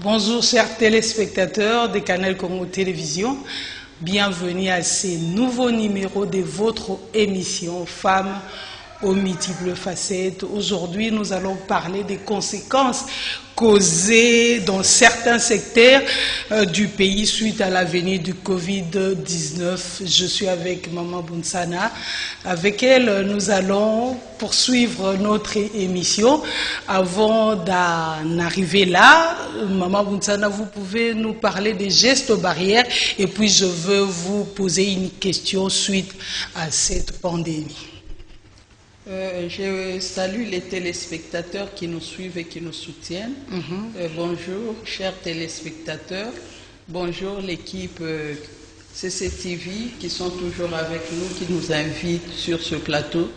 Bonjour chers téléspectateurs de Canal Congo Télévision, bienvenue à ce nouveau numéro de votre émission Femmes aux multiples facettes. Aujourd'hui, nous allons parler des conséquences causées dans certains secteurs du pays suite à la venue du Covid-19. Je suis avec Maman Bounsana. Avec elle, nous allons poursuivre notre émission. Avant d'en arriver là, Maman Bounsana, vous pouvez nous parler des gestes barrières et puis je veux vous poser une question suite à cette pandémie. Je salue les téléspectateurs qui nous suivent et qui nous soutiennent. Bonjour, chers téléspectateurs. Bonjour, l'équipe CCTV qui sont toujours avec nous, qui nous invitent sur ce plateau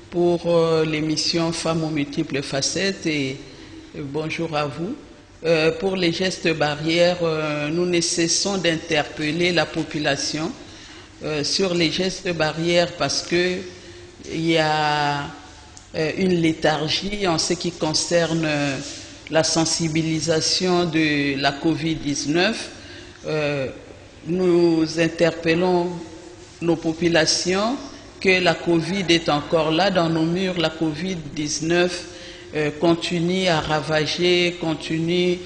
pour l'émission Femmes aux multiples facettes. Et bonjour à vous. Pour les gestes barrières, nous ne cessons d'interpeller la population sur les gestes barrières parce que il y a une léthargie en ce qui concerne la sensibilisation de la Covid-19. Nous interpellons nos populations que la Covid est encore là dans nos murs. La Covid-19 continue à ravager, continue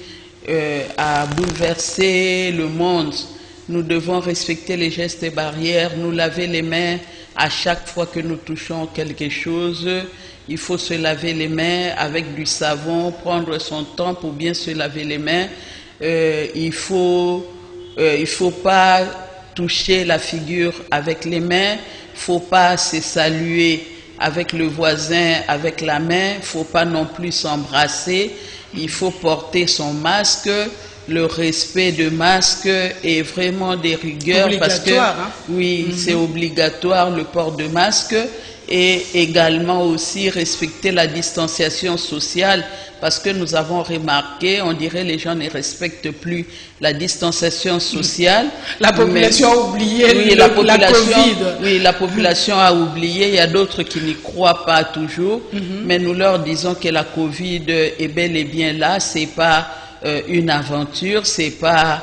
à bouleverser le monde. Nous devons respecter les gestes barrières, nous laver les mains à chaque fois que nous touchons quelque chose. Il faut se laver les mains avec du savon, prendre son temps pour bien se laver les mains. Il faut pas toucher la figure avec les mains, il faut pas se saluer avec le voisin avec la main, il faut pas non plus s'embrasser, il faut porter son masque. Le respect de masque est vraiment des rigueurs parce que oui, c'est obligatoire le port de masque et également aussi respecter la distanciation sociale parce que nous avons remarqué, on dirait les gens ne respectent plus la distanciation sociale. La population a oublié la Covid. Oui, la population a oublié, il y a d'autres qui n'y croient pas toujours, mais nous leur disons que la Covid est bel et bien là, c'est pas une aventure, c'est pas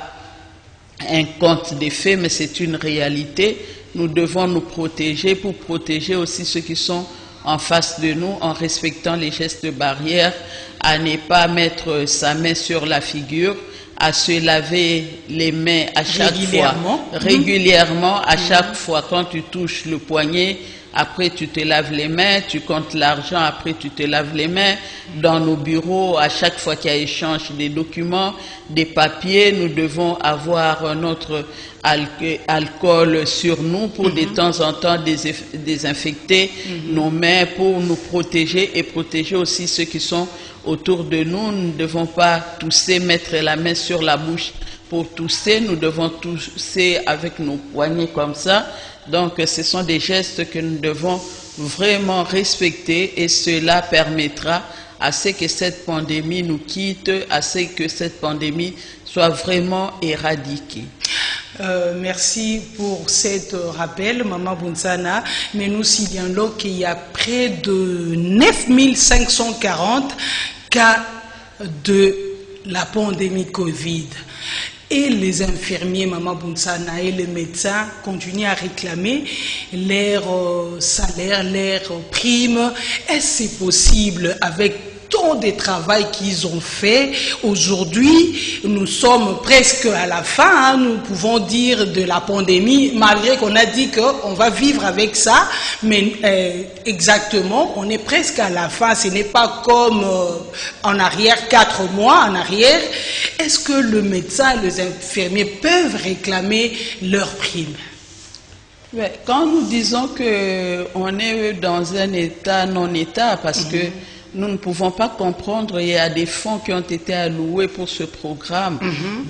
un conte de fées, mais c'est une réalité. Nous devons nous protéger pour protéger aussi ceux qui sont en face de nous en respectant les gestes barrières, à ne pas mettre sa main sur la figure, à se laver les mains à chaque fois, régulièrement, à chaque fois quand tu touches le poignet. Après, tu te laves les mains, tu comptes l'argent, après, tu te laves les mains. Dans nos bureaux, à chaque fois qu'il y a échange des documents, des papiers, nous devons avoir notre alcool sur nous pour de temps en temps désinfecter nos mains pour nous protéger et protéger aussi ceux qui sont autour de nous. Nous ne devons pas tousser, mettre la main sur la bouche pour tousser. Nous devons tousser avec nos poignets comme ça. Donc, ce sont des gestes que nous devons vraiment respecter et cela permettra à ce que cette pandémie nous quitte, à ce que cette pandémie soit vraiment éradiquée. Merci pour cet rappel, Maman Bounsana. Mais nous signalons qu'il y a près de 9540 cas de la pandémie Covid. Et les infirmiers, Maman Bounsana, et les médecins continuent à réclamer leur salaire, leurs primes. Est-ce que c'est possible avec tant de travail qu'ils ont fait? Aujourd'hui, nous sommes presque à la fin, nous pouvons dire, de la pandémie, malgré qu'on a dit qu'on va vivre avec ça, mais exactement, on est presque à la fin. Ce n'est pas comme en arrière, 4 mois en arrière. Est-ce que le médecin et les infirmiers peuvent réclamer leurs primes? Quand nous disons qu'on est dans un état non-état, parce que nous ne pouvons pas comprendre, il y a des fonds qui ont été alloués pour ce programme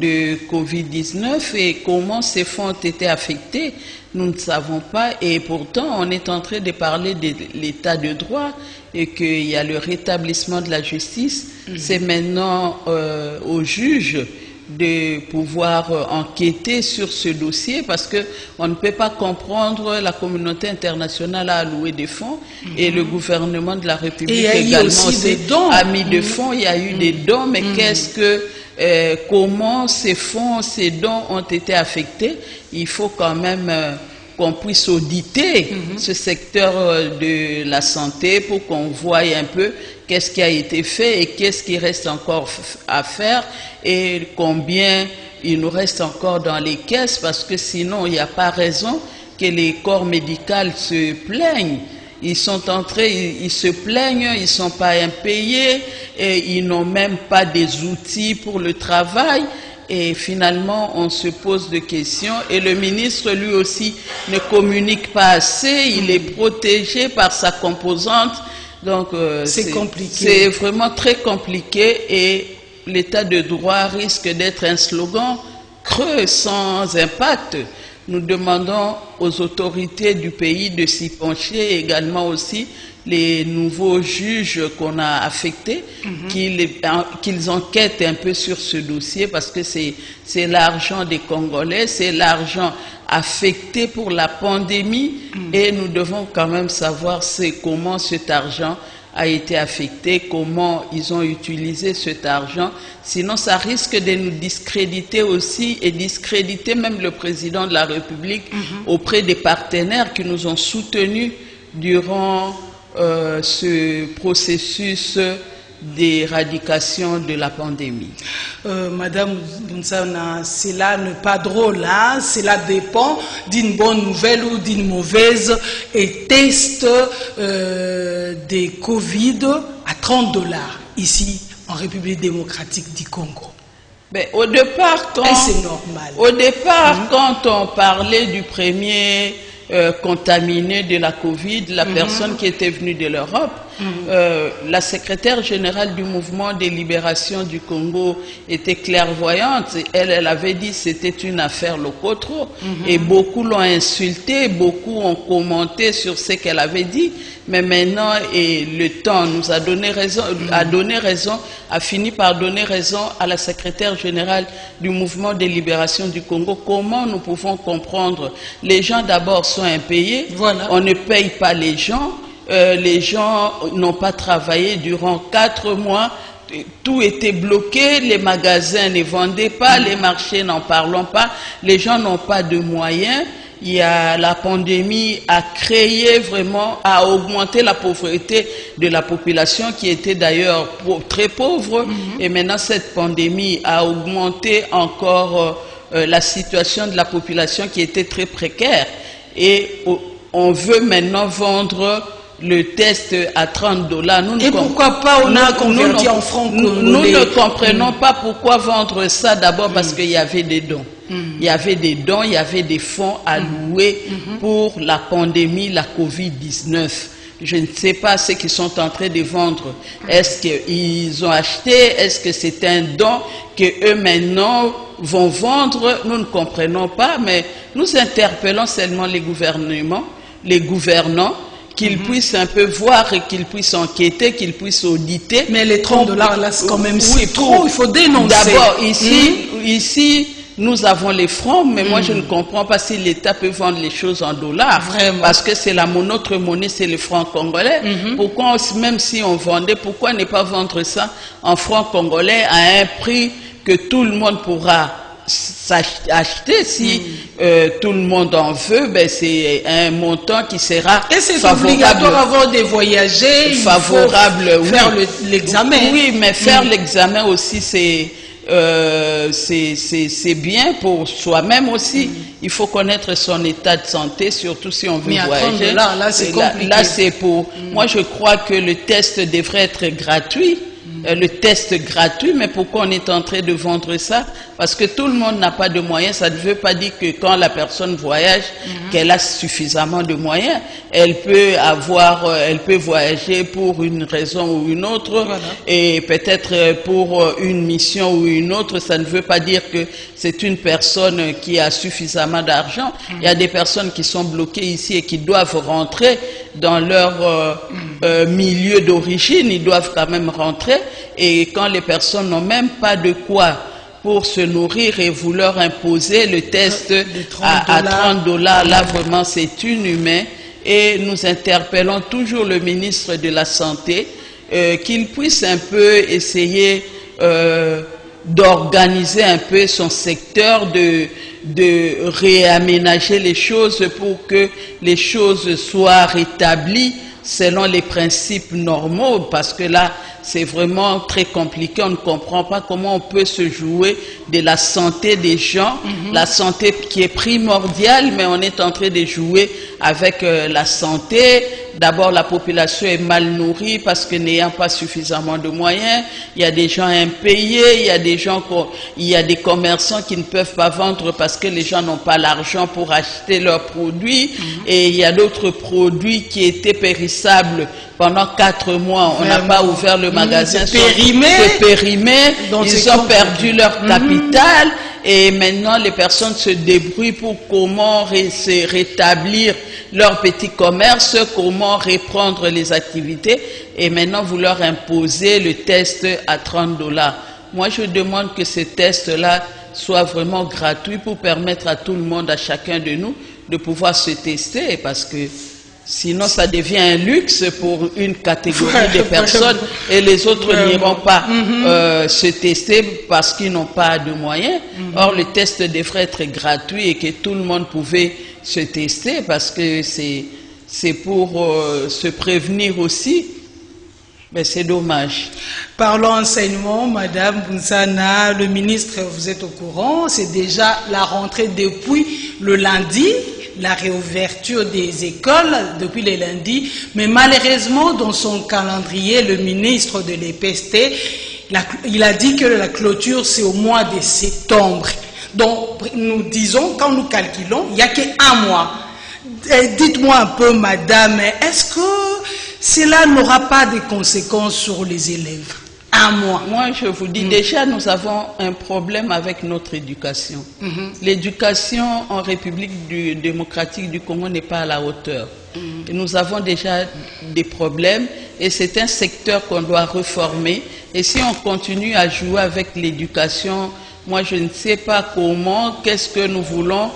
de Covid-19 et comment ces fonds ont été affectés, nous ne savons pas et pourtant on est en train de parler de l'état de droit et qu'il y a le rétablissement de la justice. C'est maintenant aux juges de pouvoir enquêter sur ce dossier parce que on ne peut pas comprendre, la communauté internationale a alloué des fonds et le gouvernement de la République également a mis des fonds, il y a eu des dons, mais qu'est-ce que comment ces fonds, ces dons ont été affectés. Il faut quand même qu'on puisse auditer ce secteur de la santé pour qu'on voie un peu qu'est-ce qui a été fait et qu'est-ce qui reste encore à faire et combien il nous reste encore dans les caisses, parce que sinon il n'y a pas raison que les corps médicaux se plaignent. Ils sont entrés, ils se plaignent, ils ne sont pas impayés, et ils n'ont même pas des outils pour le travail. Et finalement, on se pose des questions. Et le ministre, lui aussi, ne communique pas assez. Il est protégé par sa composante. Donc, c'est compliqué. C'est vraiment très compliqué. Et l'état de droit risque d'être un slogan creux, sans impact. Nous demandons aux autorités du pays de s'y pencher, également aussi les nouveaux juges qu'on a affectés, qu'ils enquêtent un peu sur ce dossier, parce que c'est l'argent des Congolais, c'est l'argent affecté pour la pandémie, et nous devons quand même savoir comment cet argent a été affecté, comment ils ont utilisé cet argent. Sinon, ça risque de nous discréditer aussi et discréditer même le président de la République auprès des partenaires qui nous ont soutenus durant ce processus d'éradication de la pandémie. Madame Bounsana, cela n'est pas drôle, hein? Cela dépend d'une bonne nouvelle ou d'une mauvaise, et test des Covid à $30 ici en République démocratique du Congo. Mais au départ, c'est normal. Au départ, quand on parlait du premier contaminé de la Covid, la personne qui était venue de l'Europe, la secrétaire générale du mouvement de libération du Congo était clairvoyante. Elle avait dit que c'était une affaire Locotro. Et beaucoup l'ont insulté, beaucoup ont commenté sur ce qu'elle avait dit. Mais maintenant, et le temps nous a donné raison, a fini par donner raison à la secrétaire générale du mouvement de libération du Congo. Comment nous pouvons comprendre? Les gens d'abord sont impayés, on ne paye pas les gens n'ont pas travaillé durant 4 mois, tout était bloqué, les magasins ne vendaient pas, les marchés n'en parlons pas, les gens n'ont pas de moyens. La pandémie a créé vraiment, a augmenté la pauvreté de la population qui était d'ailleurs très pauvre. Et maintenant, cette pandémie a augmenté encore la situation de la population qui était très précaire. Et on veut maintenant vendre le test à $30. Et pourquoi pas on a converti en francs congolais? Nous ne comprenons pas pourquoi vendre ça, d'abord parce qu'il y avait des dons. Il y avait des dons, il y avait des fonds alloués pour la pandémie, la Covid-19. Je ne sais pas ce qu'ils sont en train de vendre. Est-ce qu'ils ont acheté? Est-ce que c'est un don qu'eux maintenant vont vendre? Nous ne comprenons pas, mais nous interpellons seulement les gouvernants, qu'ils puissent un peu voir et qu'ils puissent enquêter, qu'ils puissent auditer. Mais les $30 là, c'est quand même trop, il faut dénoncer. D'abord, ici, nous avons les francs, mais moi je ne comprends pas si l'État peut vendre les choses en dollars. Vraiment. Parce que c'est notre monnaie, c'est le franc congolais. Pourquoi, même si on vendait, pourquoi ne pas vendre ça en franc congolais à un prix que tout le monde pourra acheter? Si tout le monde en veut, ben c'est un montant qui sera et c'est obligatoire avant de voyager, favorable, il faut faire l'examen. Oui, mais faire l'examen aussi, c'est bien pour soi-même aussi. Il faut connaître son état de santé, surtout si on veut voyager. Là, c'est compliqué. Là, c'est pour... Moi, je crois que le test devrait être gratuit. Le test gratuit, mais pourquoi on est en train de vendre ça? Parce que tout le monde n'a pas de moyens. Ça ne veut pas dire que quand la personne voyage, qu'elle a suffisamment de moyens. Elle peut voyager pour une raison ou une autre, et peut-être pour une mission ou une autre. Ça ne veut pas dire que c'est une personne qui a suffisamment d'argent. Il y a des personnes qui sont bloquées ici et qui doivent rentrer dans leur milieu d'origine. Ils doivent quand même rentrer. Et quand les personnes n'ont même pas de quoi pour se nourrir et vous leur imposer le test à $30, là vraiment c'est inhumain. Et nous interpellons toujours le ministre de la Santé qu'il puisse un peu essayer d'organiser un peu son secteur, de réaménager les choses pour que les choses soient rétablies selon les principes normaux, parce que là, c'est vraiment très compliqué. On ne comprend pas comment on peut se jouer de la santé des gens, la santé qui est primordiale, mais on est en train de jouer avec la santé. D'abord, la population est mal nourrie parce que n'ayant pas suffisamment de moyens, il y a des gens impayés, il y a des commerçants qui ne peuvent pas vendre parce que les gens n'ont pas l'argent pour acheter leurs produits, et il y a d'autres produits qui étaient périssables pendant 4 mois. On n'a pas ouvert le magasin, c'est périmé, ils ont perdu leur capital, et maintenant les personnes se débrouillent pour comment se rétablir leur petit commerce, comment reprendre les activités, et maintenant vous leur imposez le test à $30. Moi je demande que ce test-là soit vraiment gratuit pour permettre à tout le monde, à chacun de nous, de pouvoir se tester, parce que sinon ça devient un luxe pour une catégorie de personnes et les autres n'iront pas se tester parce qu'ils n'ont pas de moyens. Or le test devrait être gratuit et que tout le monde pouvait se tester, parce que c'est pour se prévenir aussi. Mais c'est dommage. Parlons enseignement, Madame Bunsana, le ministre, vous êtes au courant, c'est déjà la rentrée depuis le lundi, la réouverture des écoles depuis le lundi, mais malheureusement dans son calendrier, le ministre de l'EPST, il a dit que la clôture c'est au mois de septembre. Donc nous disons, quand nous calculons, il n'y a qu'un mois. Dites-moi un peu, Madame, est-ce que cela n'aura pas de conséquences sur les élèves? Un mois. Moi, je vous dis, déjà, nous avons un problème avec notre éducation. L'éducation en République démocratique du Congo n'est pas à la hauteur. Et nous avons déjà des problèmes, et c'est un secteur qu'on doit réformer. Et si on continue à jouer avec l'éducation, moi, je ne sais pas comment, qu'est-ce que nous voulons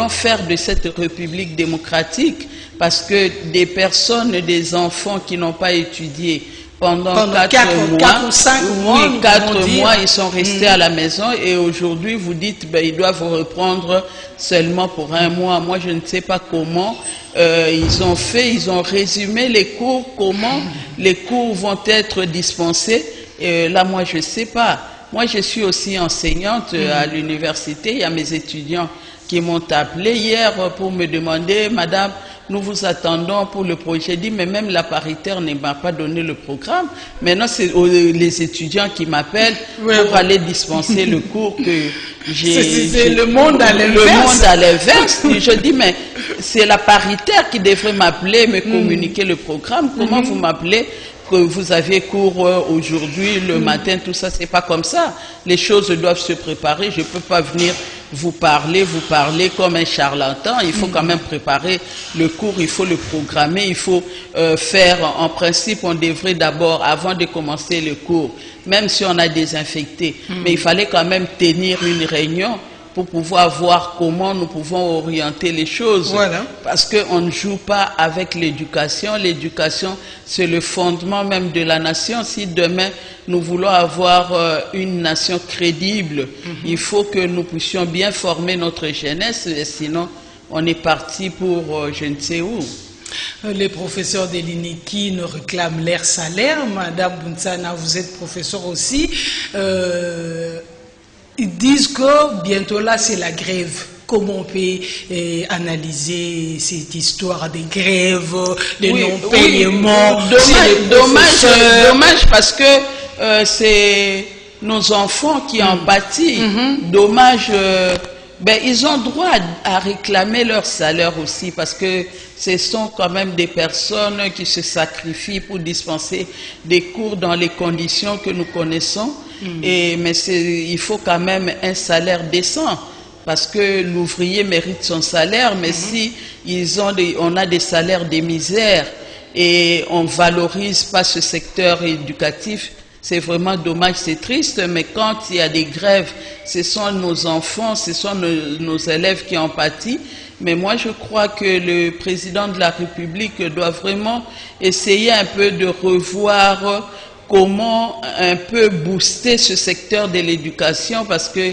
faire de cette République démocratique, parce que des personnes, des enfants qui n'ont pas étudié pendant 4 ou 5 mois, oui, 4 mois, ils sont restés à la maison, et aujourd'hui vous dites ils doivent reprendre seulement pour 1 mois. Moi je ne sais pas comment ils ont fait, ils ont résumé les cours, comment les cours vont être dispensés, et là moi je ne sais pas. Moi je suis aussi enseignante à l'université, il y a mes étudiants qui m'ont appelé hier pour me demander, Madame, nous vous attendons pour le projet. J'ai dit, mais même la paritaire ne m'a pas donné le programme. Maintenant, c'est les étudiants qui m'appellent pour aller dispenser le cours que j'ai. C'est le monde à l'inverse. Le monde à l'inverse. Je dis, mais c'est la paritaire qui devrait m'appeler, me communiquer le programme. Comment vous m'appelez que vous avez cours aujourd'hui, le matin, tout ça, c'est pas comme ça. Les choses doivent se préparer. Je peux pas venir vous parler comme un charlatan. Il faut quand même préparer le cours, il faut le programmer, il faut faire, en principe, on devrait d'abord, avant de commencer le cours, même si on a désinfecté, mais il fallait quand même tenir une réunion pour pouvoir voir comment nous pouvons orienter les choses. Voilà. Parce qu'on ne joue pas avec l'éducation. L'éducation, c'est le fondement même de la nation. Si demain, nous voulons avoir une nation crédible, il faut que nous puissions bien former notre jeunesse, sinon on est parti pour je ne sais où. Les professeurs de l'INEKI nous réclament leur salaire. Madame Bunsana, vous êtes professeur aussi. Ils disent que bientôt là, c'est la grève. Comment on peut analyser cette histoire de grève, de non-paiement? Dommage parce que c'est nos enfants qui en pâtissent. Dommage, ils ont droit à réclamer leur salaire aussi, parce que ce sont quand même des personnes qui se sacrifient pour dispenser des cours dans les conditions que nous connaissons. Mais il faut quand même un salaire décent, parce que l'ouvrier mérite son salaire, mais si on a des salaires de misère et on ne valorise pas ce secteur éducatif, c'est vraiment dommage, c'est triste. Mais quand il y a des grèves, ce sont nos enfants, ce sont nos élèves qui en pâtissent. Mais moi, je crois que le président de la République doit vraiment essayer un peu de revoir comment un peu booster ce secteur de l'éducation, parce que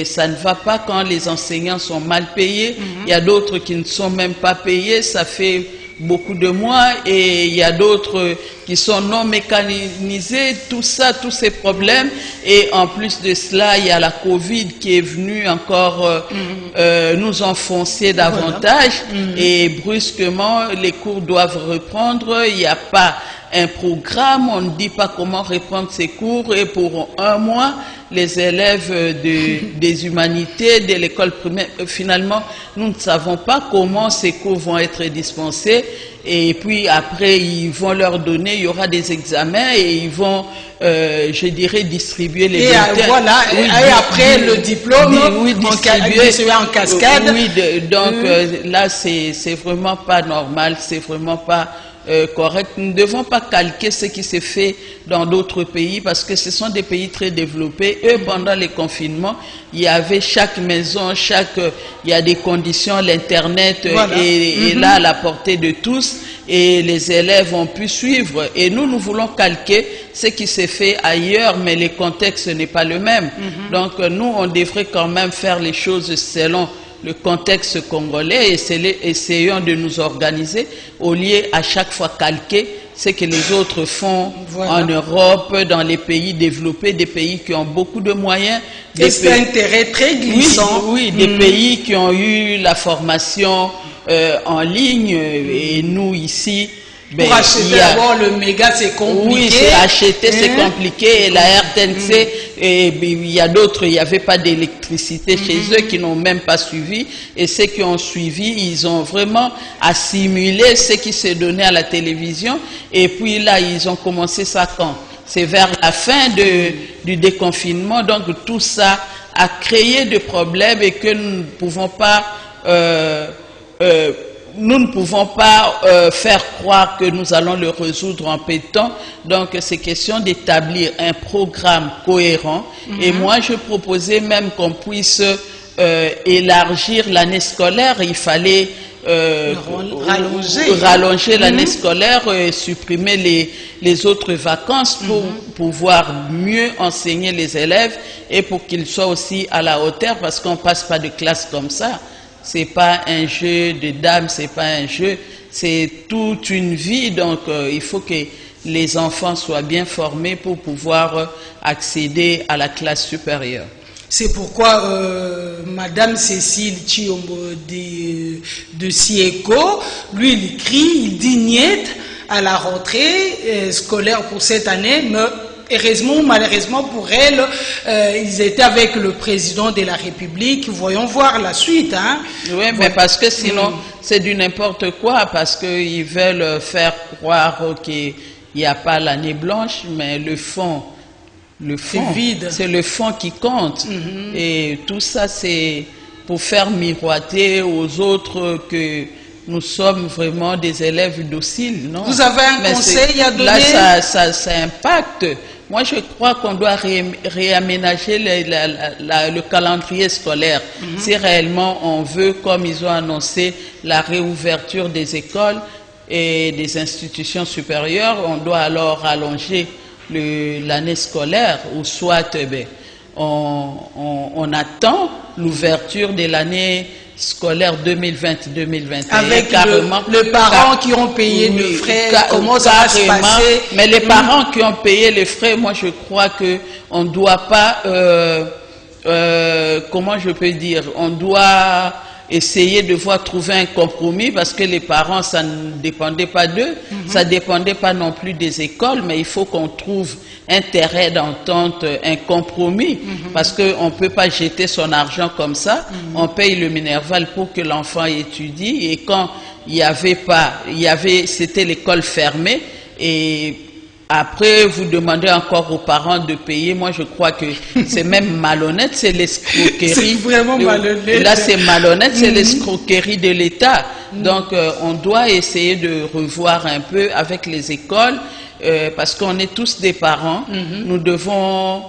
ça ne va pas quand les enseignants sont mal payés. Il y a d'autres qui ne sont même pas payés, ça fait beaucoup de mois, et il y a d'autres qui sont non mécanisés, tout ça, tous ces problèmes. Et en plus de cela, il y a la Covid qui est venue encore nous enfoncer davantage. Et brusquement, les cours doivent reprendre. Il n'y a pas un programme, on ne dit pas comment reprendre ces cours, et pour un mois, les élèves des humanités, de l'école primaire, finalement, nous ne savons pas comment ces cours vont être dispensés, et puis après, ils vont leur donner, il y aura des examens, et ils vont, je dirais, distribuer les bulletins. Voilà, et après le diplôme, distribuer en cascade. Donc là, c'est vraiment pas normal, c'est vraiment pas correct. Nous ne devons pas calquer ce qui s'est fait dans d'autres pays, parce que ce sont des pays très développés. Eux, pendant les confinements, il y avait chaque maison, il y a des conditions, l'internet est là à la portée de tous, et les élèves ont pu suivre. Et nous voulons calquer ce qui s'est fait ailleurs, mais le contexte n'est pas le même. Donc nous, on devrait quand même faire les choses selon le contexte congolais, et essayons de nous organiser au lieu à chaque fois calquer ce que les autres font en Europe, dans les pays développés, des pays qui ont beaucoup de moyens. Et c'est un terrain très glissant. Oui, des pays qui ont eu la formation en ligne, et nous ici, pour acheter d'abord le méga, c'est compliqué. Oui, c'est acheter, c'est compliqué. Et la RTNC, et il y a d'autres, il n'y avait pas d'électricité chez eux, qui n'ont même pas suivi. Et ceux qui ont suivi, ils ont vraiment assimilé ce qui s'est donné à la télévision. Et puis là, ils ont commencé ça quand? C'est vers la fin du déconfinement. Donc tout ça a créé des problèmes, et que nous ne pouvons pas faire croire que nous allons le résoudre en peu de temps. Donc c'est question d'établir un programme cohérent. Et moi, je proposais même qu'on puisse élargir l'année scolaire. Il fallait rallonger l'année scolaire, supprimer les autres vacances pour pouvoir mieux enseigner les élèves, et pour qu'ils soient aussi à la hauteur, parce qu'on ne passe pas de classe comme ça. C'est pas un jeu de dames, c'est pas un jeu, c'est toute une vie. Donc il faut que les enfants soient bien formés pour pouvoir accéder à la classe supérieure. C'est pourquoi Madame Cécile Chiombo de Sieko, lui, il crie, il dit niet à la rentrée scolaire pour cette année, mais heureusement ou malheureusement pour elle, ils étaient avec le président de la République. Voyons voir la suite. Hein. Oui, mais parce que sinon, c'est du n'importe quoi, parce qu'ils veulent faire croire qu'il n'y a pas l'année blanche, mais le fond, c'est le fond qui compte. Et tout ça, c'est pour faire miroiter aux autres que nous sommes vraiment des élèves dociles, non? Vous avez un conseil à donner? Là, ça impacte. Moi, je crois qu'on doit réaménager le calendrier scolaire. Si réellement on veut, comme ils ont annoncé, la réouverture des écoles et des institutions supérieures, on doit alors allonger l'année scolaire, ou soit on attend l'ouverture de l'année scolaire 2020-2021. Avec les parents qui ont payé le frais, comment ça va se passer? Mais les parents qui ont payé les frais, moi je crois qu'on ne doit pas, comment je peux dire, on doit essayer de voir trouver un compromis, parce que les parents, ça ne dépendait pas d'eux, ça ne dépendait pas non plus des écoles, mais il faut qu'on trouve un terrain d'entente, un compromis, parce qu'on ne peut pas jeter son argent comme ça. On paye le Minerval pour que l'enfant étudie, et quand il n'y avait pas, c'était l'école fermée, et après, vous demandez encore aux parents de payer. Moi, je crois que c'est même malhonnête, c'est l'escroquerie. C'est vraiment malhonnête. Là, c'est malhonnête, c'est l'escroquerie de l'État. Donc, on doit essayer de revoir un peu avec les écoles, parce qu'on est tous des parents. Nous devons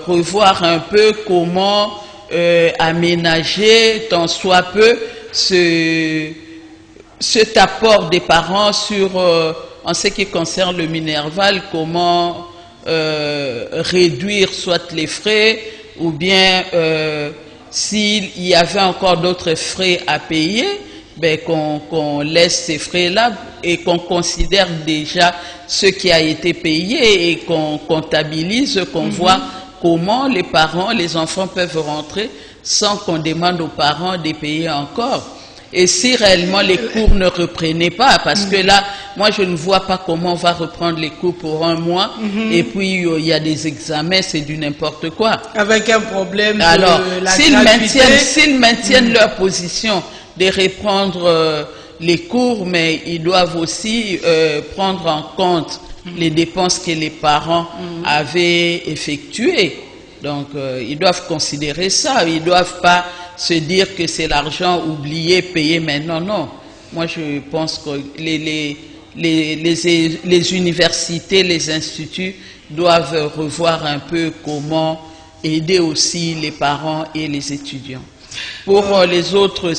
revoir un peu comment aménager, tant soit peu, cet apport des parents sur en ce qui concerne le Minerval, comment réduire soit les frais ou bien s'il y avait encore d'autres frais à payer, ben, qu'on laisse ces frais-là et qu'on considère déjà ce qui a été payé et qu'on comptabilise, qu'on voit comment les parents, les enfants peuvent rentrer sans qu'on demande aux parents de payer encore. Et si réellement les cours ne reprenaient pas, parce que là, moi je ne vois pas comment on va reprendre les cours pour un mois, et puis il y a des examens, c'est du n'importe quoi. Avec un problème alors, de la s'ils maintiennent leur position de reprendre les cours, mais ils doivent aussi prendre en compte les dépenses que les parents avaient effectuées. Donc, ils doivent considérer ça. Ils ne doivent pas se dire que c'est l'argent oublié, payé maintenant. Non. Moi, je pense que les universités, les instituts doivent revoir un peu comment aider aussi les parents et les étudiants. Pour les autres,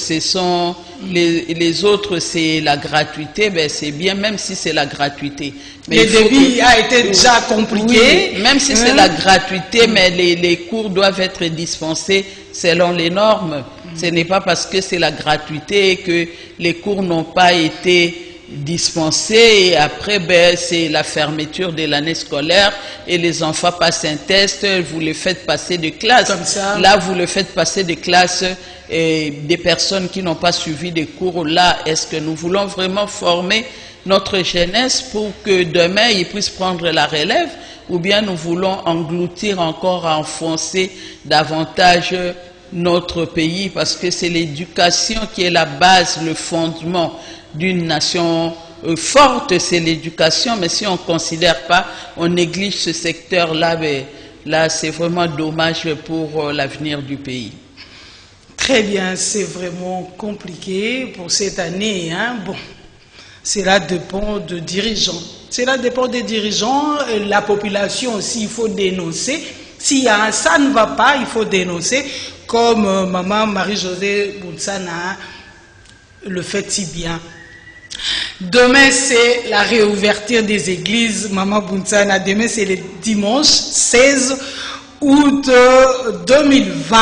les autres, c'est la gratuité. Ben, c'est bien, même si c'est la gratuité. Mais le débit a été déjà compliqué. Oui, même si c'est la gratuité, mais les cours doivent être dispensés selon les normes. Ce n'est pas parce que c'est la gratuité que les cours n'ont pas été dispensés et après ben, c'est la fermeture de l'année scolaire et les enfants passent un test, vous les faites passer de classe. Comme ça. Là vous le faites passer de classe et des personnes qui n'ont pas suivi des cours. Là, est-ce que nous voulons vraiment former notre jeunesse pour que demain ils puissent prendre la relève, ou bien nous voulons engloutir encore, enfoncer davantage notre pays, parce que c'est l'éducation qui est la base, le fondement d'une nation forte, c'est l'éducation. Mais si on ne considère pas, on néglige ce secteur-là, là c'est vraiment dommage pour l'avenir du pays. Très bien, c'est vraiment compliqué pour cette année. Hein? Bon, cela dépend de dirigeants. Cela dépend des dirigeants. La population aussi, il faut dénoncer. Si ça ne va pas, il faut dénoncer. Comme maman Marie-Josée Bounsana le fait si bien. Demain, c'est la réouverture des églises. Maman Bounsana, demain, c'est le dimanche 16 août 2020.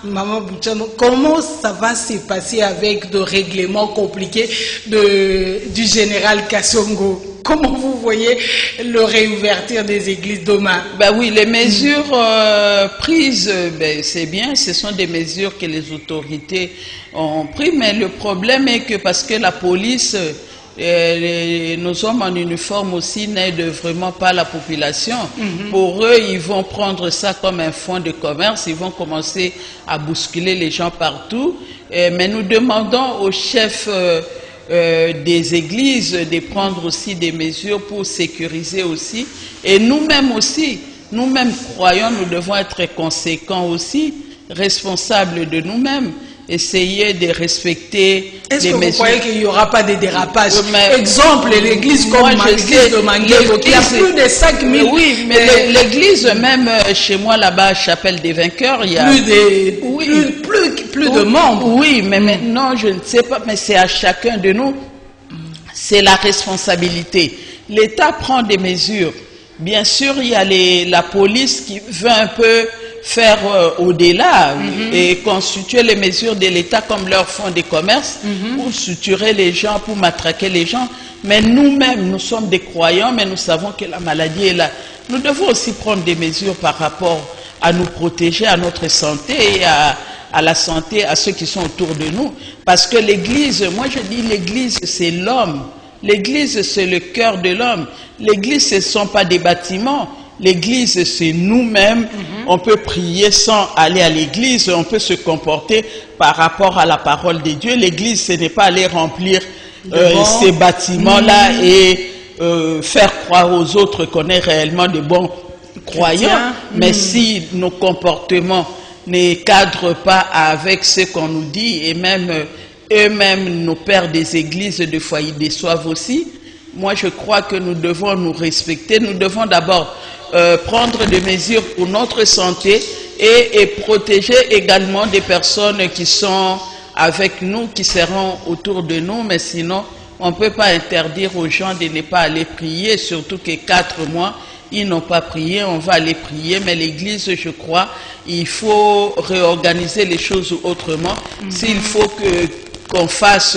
Maman Bounsana, comment ça va se passer avec de règlements compliqués du général Kassongo? Comment vous voyez le réouverture des églises demain? Ben oui, les mesures prises, ben c'est bien, ce sont des mesures que les autorités ont prises, mais le problème est que parce que la police, nos hommes en uniforme aussi n'aident vraiment pas la population. Pour eux, ils vont prendre ça comme un fonds de commerce, ils vont commencer à bousculer les gens partout. Mais nous demandons aux chefs des églises de prendre aussi des mesures pour sécuriser aussi. Et nous-mêmes aussi, nous-mêmes croyons, nous devons être conséquents aussi, responsables de nous-mêmes, essayer de respecter les mesures. Est-ce que vous croyez qu'il n'y aura pas de dérapage? Exemple, l'église comme l'église de Manguebo, qui a plus de 5000. Oui, mais l'église, même chez moi là-bas, Chapelle des Vainqueurs, il y a plus de membres. Oui, mais maintenant, je ne sais pas, mais c'est à chacun de nous, c'est la responsabilité. L'État prend des mesures. Bien sûr, il y a la police qui veut un peu faire au-delà et constituer les mesures de l'État comme leur fonds de commerce pour suturer les gens, pour matraquer les gens. Mais nous-mêmes, nous sommes des croyants, mais nous savons que la maladie est là. Nous devons aussi prendre des mesures par rapport à nous protéger, à notre santé et à la santé, à ceux qui sont autour de nous. Parce que l'Église, moi je dis l'Église c'est l'homme. L'Église c'est le cœur de l'homme. L'Église ce ne sont pas des bâtiments. L'Église, c'est nous-mêmes. On peut prier sans aller à l'Église. On peut se comporter par rapport à la parole de Dieu. L'Église, ce n'est pas aller remplir ces bâtiments-là et faire croire aux autres qu'on est réellement de bons croyants. Mais si nos comportements ne cadrent pas avec ce qu'on nous dit, et même eux-mêmes, nos pères des églises de foyer déçoivent aussi, moi je crois que nous devons nous respecter. Nous devons d'abord prendre des mesures pour notre santé et protéger également des personnes qui sont avec nous, qui seront autour de nous, mais sinon On ne peut pas interdire aux gens de ne pas aller prier, surtout que 4 mois, ils n'ont pas prié, on va aller prier, mais l'Église, je crois, il faut réorganiser les choses autrement. S'il faut qu'on fasse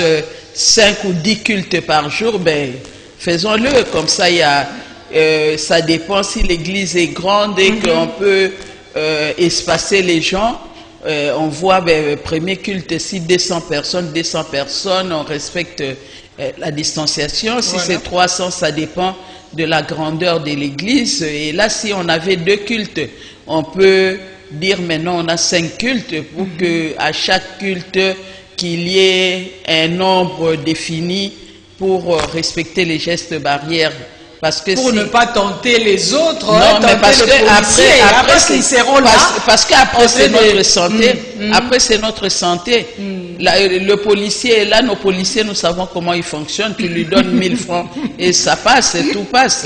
5 ou 10 cultes par jour, ben, faisons-le. Comme ça, ça dépend si l'Église est grande et qu'on peut espacer les gens. On voit, ben, premier culte, si 200 personnes, on respecte la distanciation. Si c'est 300, ça dépend de la grandeur de l'église. Et là, si on avait 2 cultes, on peut dire maintenant on a 5 cultes pour que à chaque culte qu'il y ait un nombre défini pour respecter les gestes barrières. Parce que pour ne pas tenter les autres, non, mais parce que après ils seront là. Parce qu'après c'est notre santé. Après c'est notre santé. Le policier est là, nos policiers, nous savons comment ils fonctionnent. Tu lui donnes 1000 francs et ça passe, et tout passe.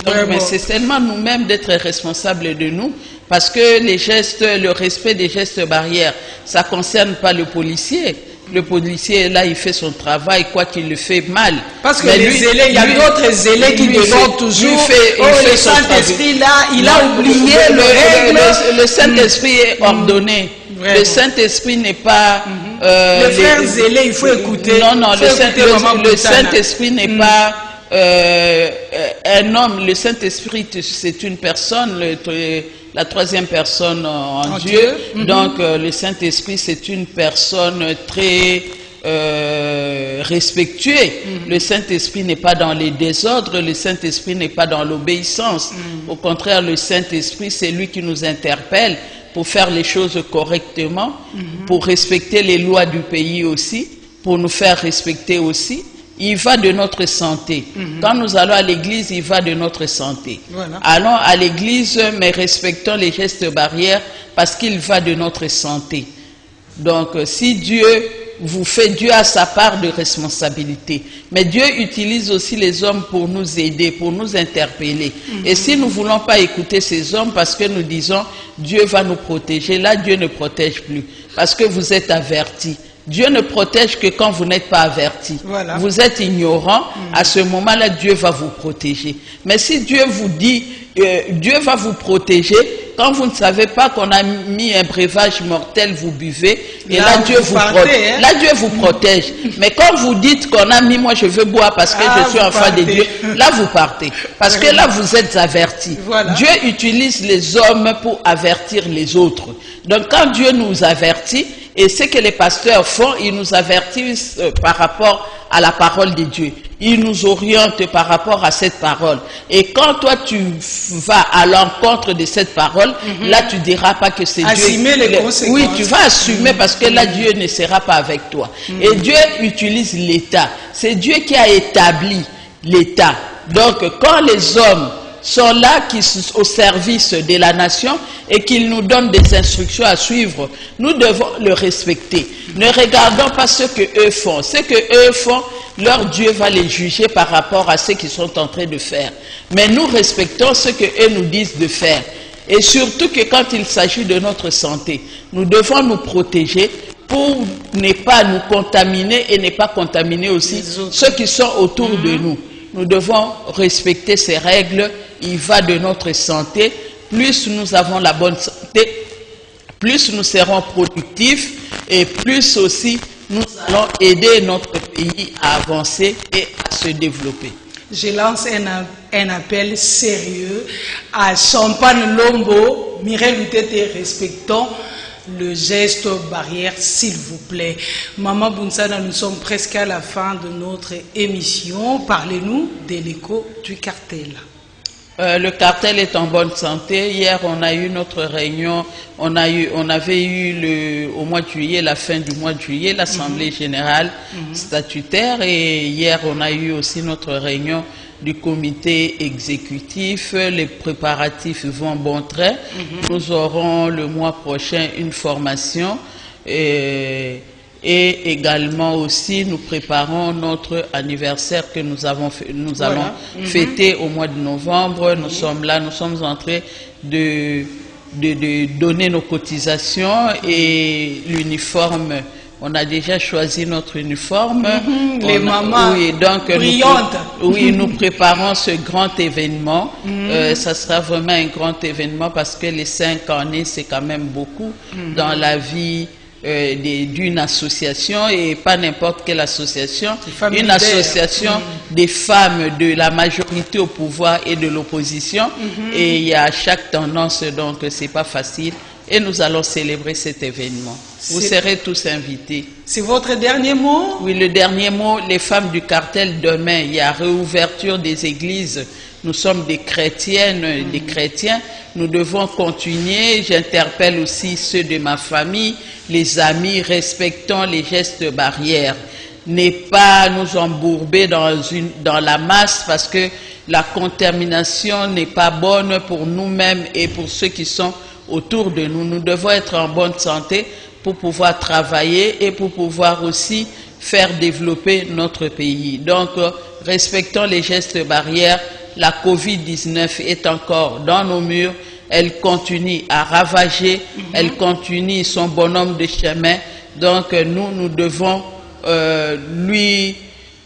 Donc, mais c'est seulement nous-mêmes d'être responsables de nous, parce que les gestes, le respect des gestes barrières, ça concerne pas le policier. Le policier est là, il fait son travail, quoi qu'il le fait mal. Parce que les zélés, il y a d'autres zélés qui demandent toujours, le Saint-Esprit là, il a oublié le règle. Le Saint-Esprit est ordonné. Le Saint-Esprit n'est pas... les frères zélés, il faut écouter. Non, le Saint-Esprit n'est pas un homme. Le Saint-Esprit, c'est une personne, la troisième personne en Dieu. Donc, le Saint-Esprit, c'est une personne très respectuée. Le Saint-Esprit n'est pas dans les désordres, le Saint-Esprit n'est pas dans l'obéissance. Au contraire, le Saint-Esprit, c'est lui qui nous interpelle pour faire les choses correctement, pour respecter les lois du pays aussi, pour nous faire respecter aussi. Il va de notre santé. Quand nous allons à l'église, il va de notre santé. Voilà. Allons à l'église, mais respectons les gestes barrières parce qu'il va de notre santé. Donc, si Dieu vous fait, Dieu a sa part de responsabilité. Mais Dieu utilise aussi les hommes pour nous aider, pour nous interpeller. Et si nous ne voulons pas écouter ces hommes parce que nous disons, Dieu va nous protéger, là, Dieu ne protège plus. Parce que vous êtes avertis. Dieu ne protège que quand vous n'êtes pas averti. Voilà. Vous êtes ignorant, à ce moment-là, Dieu va vous protéger. Mais si Dieu vous dit, Dieu va vous protéger, quand vous ne savez pas qu'on a mis un breuvage mortel, vous buvez, et là, Dieu vous protège. Là, Dieu vous protège. Mais quand vous dites qu'on a mis, moi je veux boire parce que je suis enfant de Dieu, là vous partez. Parce que là, vous êtes avertis. Voilà. Dieu utilise les hommes pour avertir les autres. Donc quand Dieu nous avertit, et ce que les pasteurs font, ils nous avertissent par rapport à la parole de Dieu. Ils nous orientent par rapport à cette parole. Et quand toi tu vas à l'encontre de cette parole, là tu diras pas que c'est Dieu. Assumer les conséquences. Oui, tu vas assumer parce que là Dieu ne sera pas avec toi. Et Dieu utilise l'État. C'est Dieu qui a établi l'État. Donc quand les hommes sont là qui sont au service de la nation et qu'ils nous donnent des instructions à suivre, nous devons le respecter. Ne regardons pas ce que eux font. Ce que eux font, leur Dieu va les juger par rapport à ce qu'ils sont en train de faire. Mais nous respectons ce que eux nous disent de faire. Et surtout que quand il s'agit de notre santé, nous devons nous protéger pour ne pas nous contaminer et ne pas contaminer aussi ceux qui sont autour de nous. Nous devons respecter ces règles. Il va de notre santé. Plus nous avons la bonne santé, plus nous serons productifs et plus aussi nous allons aider notre pays à avancer et à se développer. Je lance un appel sérieux à Champagne Lombo, Mireille Lutete, respectons le geste barrière, s'il vous plaît. Maman Bounsana, nous sommes presque à la fin de notre émission. Parlez-nous de l'écho du cartel. Le cartel est en bonne santé. Hier, on a eu notre réunion. On avait eu au mois de juillet, la fin du mois de juillet, l'Assemblée générale statutaire. Et hier, on a eu aussi notre réunion du comité exécutif. Les préparatifs vont bon train. Nous aurons le mois prochain une formation. Et également aussi, nous préparons notre anniversaire que nous allons fêter au mois de novembre. Nous sommes là, nous sommes en train de donner nos cotisations et l'uniforme on a déjà choisi notre uniforme. Les mamans oui, donc, brillantes. Nous préparons ce grand événement. Ça sera vraiment un grand événement parce que les 5 années, c'est quand même beaucoup dans la vie d'une association, et pas n'importe quelle association, une association des femmes de la majorité au pouvoir et de l'opposition, et il y a chaque tendance, donc c'est pas facile, et nous allons célébrer cet événement. Vous serez tous invités. C'est votre dernier mot? Oui, le dernier mot, les femmes du cartel, demain, il y a réouverture des églises. Nous sommes des chrétiennes, des chrétiens. Nous devons continuer. J'interpelle aussi ceux de ma famille, les amis, respectons les gestes barrières. Ne pas nous embourber dans la masse, parce que la contamination n'est pas bonne pour nous-mêmes et pour ceux qui sont autour de nous. Nous devons être en bonne santé pour pouvoir travailler et pour pouvoir aussi faire développer notre pays. Donc, respectons les gestes barrières. La Covid-19 est encore dans nos murs. Elle continue à ravager. Elle continue son bonhomme de chemin. Donc, nous devons lui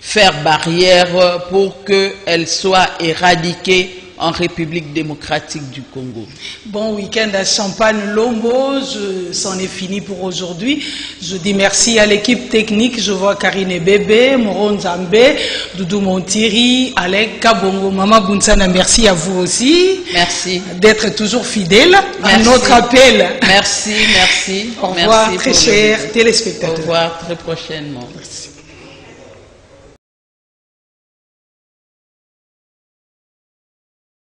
faire barrière pour qu'elle soit éradiquée en République démocratique du Congo. Bon week-end à Champagne Lombo, c'en est fini pour aujourd'hui. Je dis merci à l'équipe technique. Je vois Karine Bébé, Moron Zambé, Doudou Montiri, Alec Kabongo, Maman Bunsana, merci à vous aussi. Merci. D'être toujours fidèle à notre appel. Merci, merci. Au revoir, très chers téléspectateurs. Au revoir, très prochainement. Merci.